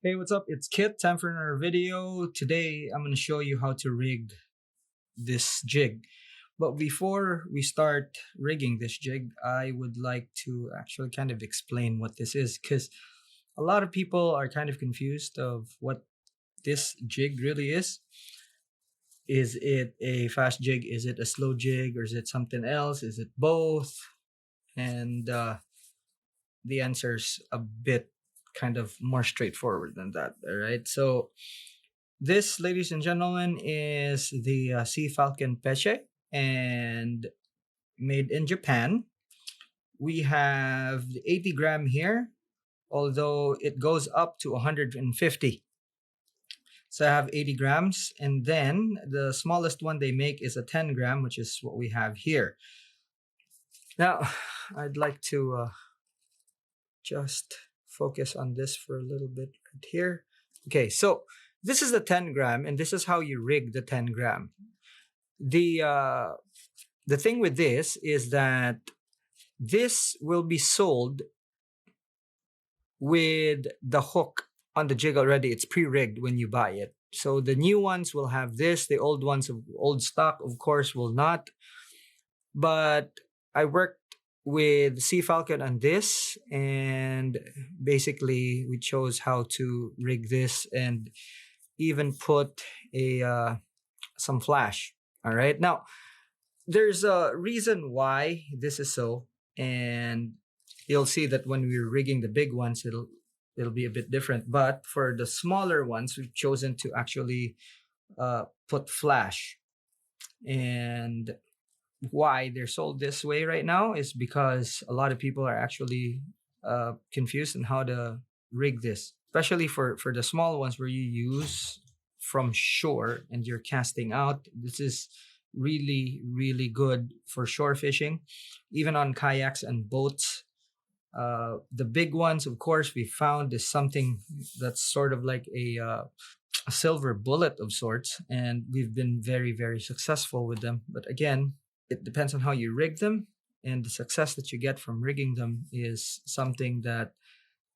Hey, what's up? It's Kit. Time for another video. Today, I'm going to show you how to rig this jig. But before we start rigging this jig, I would like to actually kind of explain what this is, because a lot of people are kind of confused of what this jig really is. Is it a fast jig? Is it a slow jig? Or is it something else? Is it both? And the answer's a bit kind of more straightforward than that. All right. So this, ladies and gentlemen, is the Sea Falcon Pesce, and made in Japan. We have the 80 gram here, although it goes up to 150. So I have 80 grams, and then the smallest one they make is a 10 gram, which is what we have here. Now, I'd like to just focus on this for a little bit right here. Okay, so this is the 10 gram, and this is how you rig the 10 gram. The thing with this is that this will be sold with the hook on the jig already. It's pre-rigged when you buy it. So the new ones will have this. The old ones of old stock, of course, will not. But I worked with Sea Falcon on this, and basically we chose how to rig this and even put a some flash. All right, now there's a reason why this is so, and you'll see that when we're rigging the big ones, it'll be a bit different. But for the smaller ones, we've chosen to actually put flash. And why they're sold this way right now is because a lot of people are actually confused on how to rig this, especially for the small ones where you use from shore and you're casting out. This is really good for shore fishing, even on kayaks and boats. The big ones, of course, we found is something that's sort of like a silver bullet of sorts, and we've been very successful with them. But again, it depends on how you rig them, and the success that you get from rigging them is something that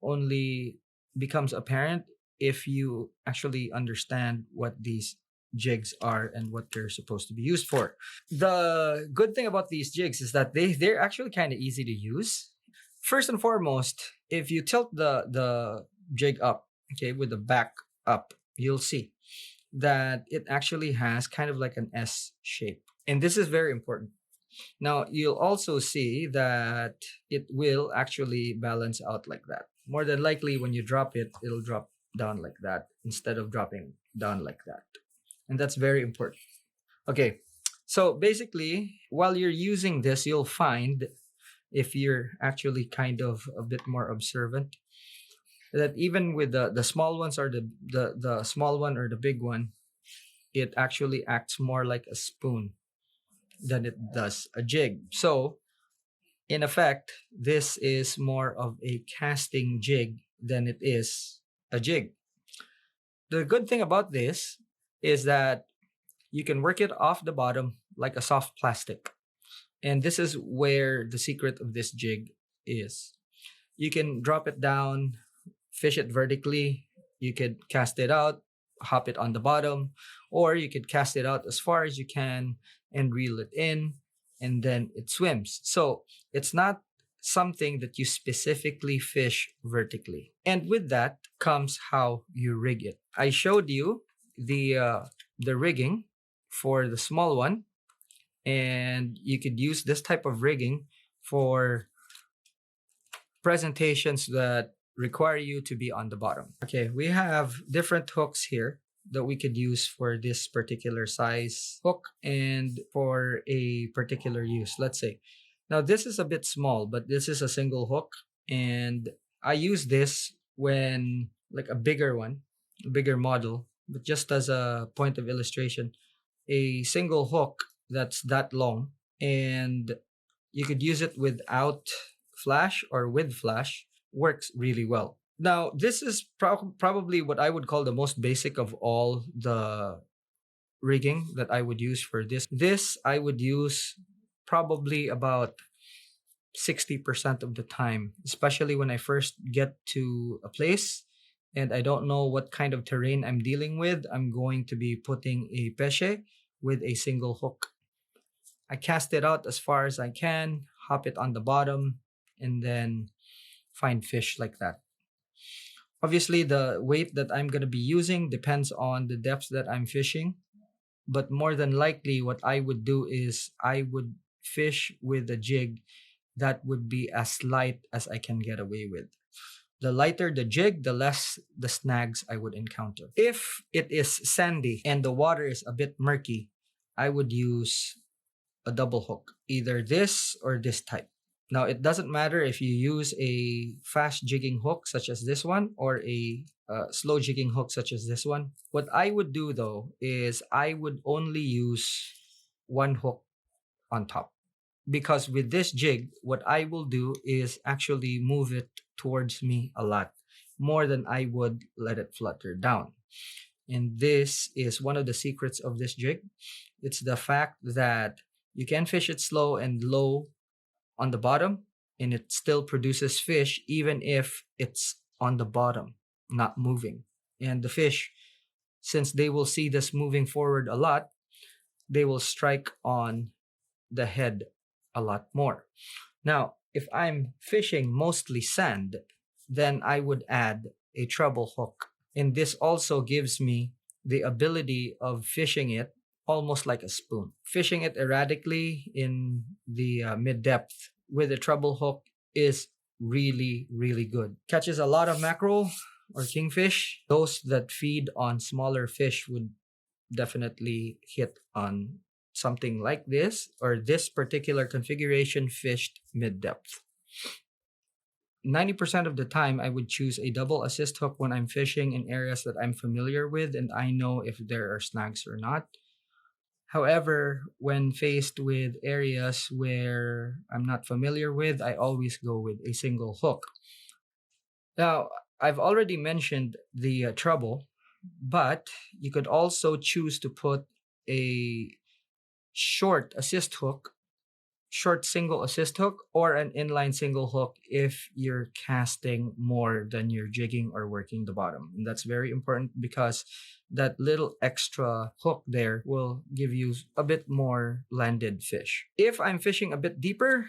only becomes apparent if you actually understand what these jigs are and what they're supposed to be used for. The good thing about these jigs is that they're actually kind of easy to use. First and foremost, if you tilt the jig up, okay, with the back up, you'll see that it actually has kind of like an S shape. And this is very important. Now, you'll also see that it will actually balance out like that. More than likely, when you drop it, it'll drop down like that instead of dropping down like that. And that's very important. Okay, so basically, while you're using this, you'll find, if you're actually kind of a bit more observant, that even with the small ones, or the small one or the big one, it actually acts more like a spoon than it does a jig. So in effect, this is more of a casting jig than it is a jig. The good thing about this is that you can work it off the bottom like a soft plastic. And this is where the secret of this jig is. You can drop it down, fish it vertically, you could cast it out, hop it on the bottom, or you could cast it out as far as you can and reel it in, and then it swims. So it's not something that you specifically fish vertically. And with that comes how you rig it. I showed you the rigging for the small one, and you could use this type of rigging for presentations that require you to be on the bottom. Okay, we have different hooks here that we could use for this particular size hook and for a particular use. Let's say, now this is a bit small, but this is a single hook, and I use this when like a bigger one, a bigger model. But just as a point of illustration, a single hook that's that long, and you could use it without flash or with flash, works really well. Now, this is probably what I would call the most basic of all the rigging that I would use for this. This I would use probably about 60% of the time, especially when I first get to a place and I don't know what kind of terrain I'm dealing with, I'm going to be putting a pesce with a single hook. I cast it out as far as I can, hop it on the bottom, and then find fish like that. Obviously, the weight that I'm going to be using depends on the depth that I'm fishing, but more than likely, what I would do is I would fish with a jig that would be as light as I can get away with. The lighter the jig, the less the snags I would encounter. If it is sandy and the water is a bit murky, I would use a double hook, either this or this type. Now, it doesn't matter if you use a fast jigging hook such as this one or a slow jigging hook such as this one. What I would do though is I would only use one hook on top, because with this jig, what I will do is actually move it towards me a lot more than I would let it flutter down. And this is one of the secrets of this jig. It's the fact that you can fish it slow and low on the bottom, and it still produces fish even if it's on the bottom, not moving. And the fish, since they will see this moving forward a lot, they will strike on the head a lot more. Now, if I'm fishing mostly sand, then I would add a treble hook. And this also gives me the ability of fishing it almost like a spoon. Fishing it erratically in the mid-depth with a treble hook is really, really good. Catches a lot of mackerel or kingfish. Those that feed on smaller fish would definitely hit on something like this, or this particular configuration fished mid-depth. 90% of the time, I would choose a double assist hook when I'm fishing in areas that I'm familiar with and I know if there are snags or not. However, when faced with areas where I'm not familiar with, I always go with a single hook. Now, I've already mentioned the treble, but you could also choose to put a short assist hook, short single assist hook, or an inline single hook if you're casting more than you're jigging or working the bottom. And that's very important because that little extra hook there will give you a bit more landed fish. If I'm fishing a bit deeper,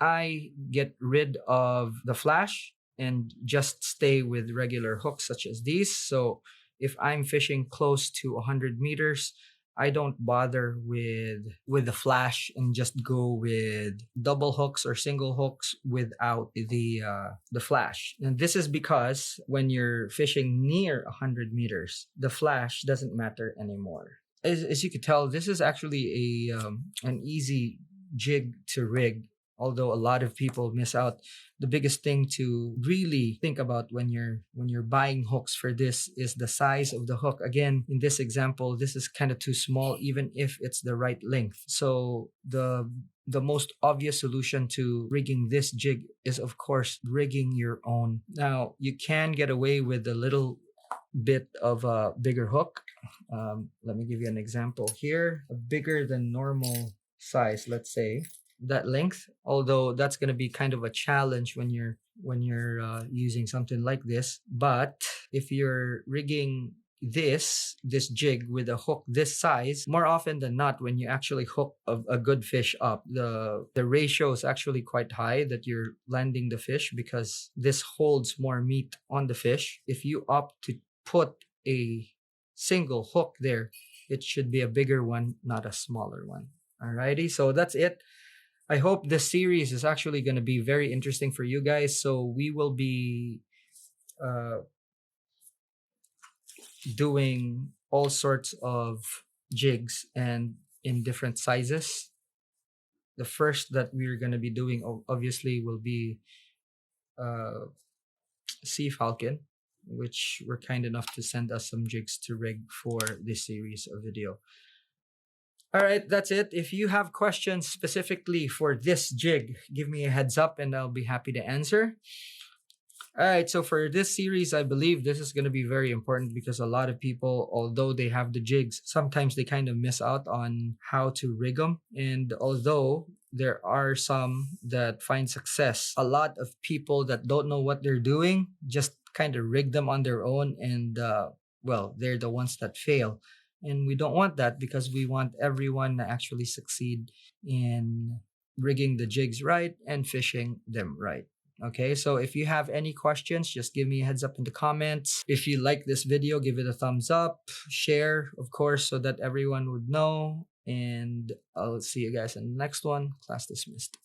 I get rid of the flash and just stay with regular hooks such as these. So if I'm fishing close to 100 meters, I don't bother with the flash and just go with double hooks or single hooks without the flash. And this is because when you're fishing near 100 meters, the flash doesn't matter anymore. As you could tell, this is actually an easy jig to rig, although a lot of people miss out. The biggest thing to really think about when you're buying hooks for this is the size of the hook. Again, in this example, this is kind of too small even if it's the right length. So the most obvious solution to rigging this jig is, of course, rigging your own. Now, you can get away with a little bit of a bigger hook. Let me give you an example here. A bigger than normal size, let's say, that length, although that's going to be kind of a challenge when you're using something like this. But if you're rigging this jig with a hook this size, more often than not, when you actually hook a good fish up, the ratio is actually quite high that you're landing the fish, because this holds more meat on the fish. If you opt to put a single hook there, it should be a bigger one, not a smaller one. Alrighty, so that's it. I hope this series is actually going to be very interesting for you guys. So we will be doing all sorts of jigs and in different sizes. The first that we're going to be doing obviously will be Sea Falcon, which were kind enough to send us some jigs to rig for this series of video. All right, that's it. If you have questions specifically for this jig, give me a heads up and I'll be happy to answer. All right, so for this series, I believe this is going to be very important because a lot of people, although they have the jigs, sometimes they kind of miss out on how to rig them. And although there are some that find success. A lot of people that don't know what they're doing just kind of rig them on their own, and well, they're the ones that fail. And we don't want that, because we want everyone to actually succeed in rigging the jigs right and fishing them right. Okay, so if you have any questions, just give me a heads up in the comments. If you like this video, give it a thumbs up, share, of course, so that everyone would know. And I'll see you guys in the next one. Class dismissed.